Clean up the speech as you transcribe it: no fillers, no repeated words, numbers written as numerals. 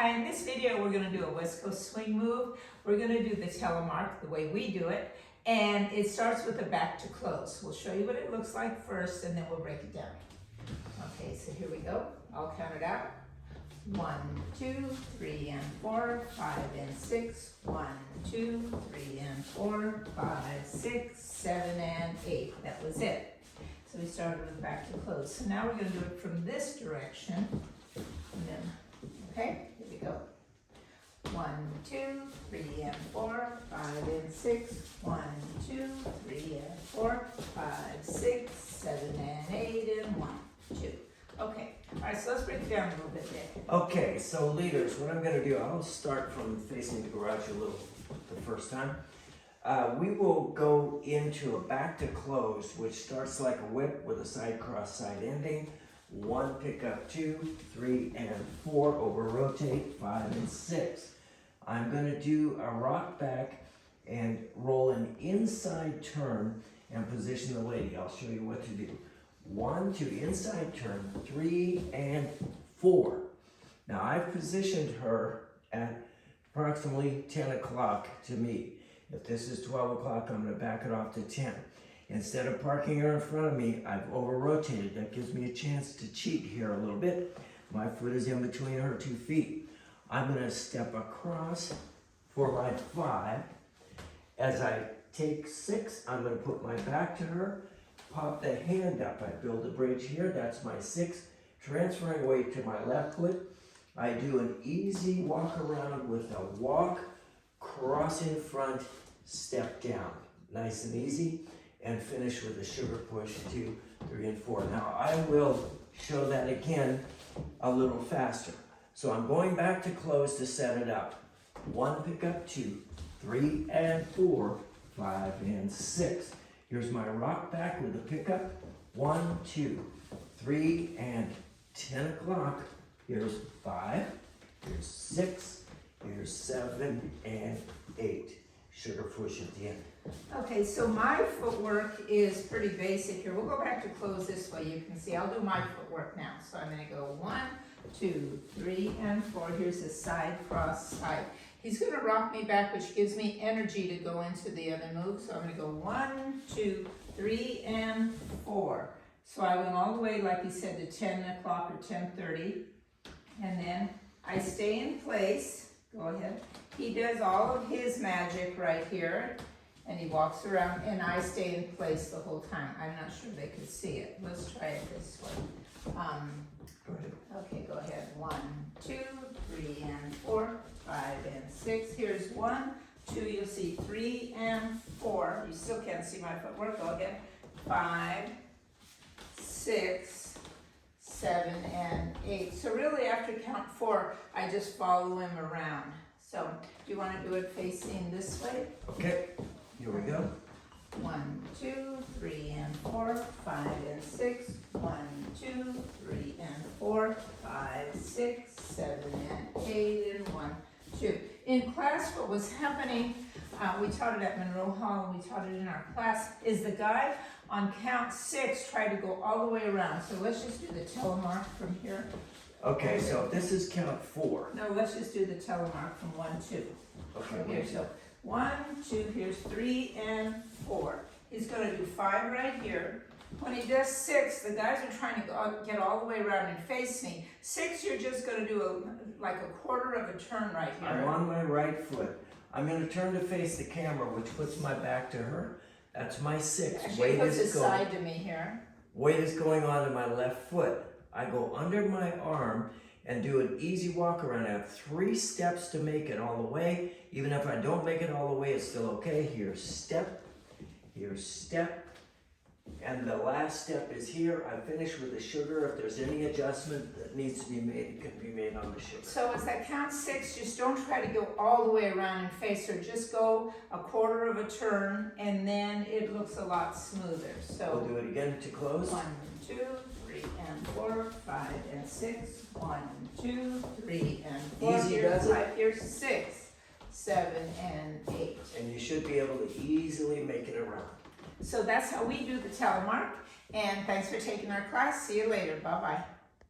Hi, in this video we're going to do a West Coast swing move. We're going to do the Telemark the way we do it, and it starts with a back to close. We'll show you what it looks like first and then we'll break it down. Okay, so here we go. I'll count it out. 1, 2, 3, and 4, 5, and 6. 1, 2, 3, and 4, 5, 6, 7, and 8. That was it. So we started with back to close. So now we're going to do it from this direction. And then, okay, here we go. 1, 2, 3, and 4, 5, and 6. 1, 2, 3, and 4, 5, 6, 7, and 8, and 1, 2. Okay, all right, so let's break it down a little bit there. Okay, so leaders, what I'm going to do, I'll start from facing the garage a little the first time. We will go into a back to close, which starts like a whip with a side cross side ending. 1, pick up 2, 3, and 4, over rotate, 5, and 6. I'm going to do a rock back and roll an inside turn and position the lady. I'll show you what to do. 1, 2, inside turn, 3, and 4. Now I've positioned her at approximately 10 o'clock to me. If this is 12 o'clock, I'm going to back it off to 10. Instead of parking her in front of me, I've over-rotated. That gives me a chance to cheat here a little bit. My foot is in between her 2 feet. I'm going to step across for my 5. As I take 6, I'm going to put my back to her, pop the hand up. I build a bridge here. That's my 6. Transferring weight to my left foot. I do an easy walk around with a walk, cross in front, step down. Nice and easy. And finish with a sugar push, 2, 3, and 4. Now I will show that again a little faster. So I'm going back to close to set it up. 1, pick up 2, 3, and 4, 5, and 6. Here's my rock back with the pickup. 1, 2, 3, and 10 o'clock. Here's 5, here's 6, here's 7, and 8. Sugar push at the end. Okay, so my footwork is pretty basic here. We'll go back to close this way. You can see I'll do my footwork now. So I'm going to go 1, 2, 3, and 4. Here's a side cross side. He's going to rock me back, which gives me energy to go into the other move. So I'm going to go 1, 2, 3, and 4. So I went all the way, like he said, to 10 o'clock or 10:30. And then I stay in place. Go ahead. He does all of his magic right here. And he walks around, and I stay in place the whole time. I'm not sure they could see it. Let's try it this way. Go ahead. Okay, go ahead. 1, 2, 3, and 4, 5, and 6. Here's 1, 2. You'll see 3 and 4. You still can't see my footwork. Go again. 5, 6, 7, and 8. So really, after count 4, I just follow him around. So, do you want to do it facing this way? Okay, here we go. 1, 2, 3, and 4, 5, and 6. 1, 2, 3, and 4, 5, 6, 7, and 8, and 1, 2. In class, what was happening, we taught it at Monroe Hall, and we taught it in our class, is the guy on count 6 tried to go all the way around. So let's just do the telemark from here. Okay, so this is count 4. No, let's just do the telemark from 1, 2. Okay, Here, so 1, 2, here's 3 and 4. He's going to do 5 right here. When he does 6, the guys are trying to get all the way around and face me. 6, you're just going to do like a quarter of a turn right here. I'm on my right foot. I'm going to turn to face the camera, which puts my back to her. That's my 6. Actually, he puts his side to me here. Weight is going on to my left foot. I go under my arm and do an easy walk around. I have 3 steps to make it all the way. Even if I don't make it all the way, it's still okay. Here's step, and the last step is here. I finish with the sugar. If there's any adjustment that needs to be made, it can be made on the sugar. So as that count 6, just don't try to go all the way around and face her. Just go a quarter of a turn, and then it looks a lot smoother. So We'll do it again to close. 1, 2, 3, and 4, 5, and 6. 1, 2, 3, and 4. Easy Here's does it. 5, here's 6, 7, and 8. And you should be able to easily make it around. So that's how we do the telemark. And thanks for taking our class. See you later. Bye-bye.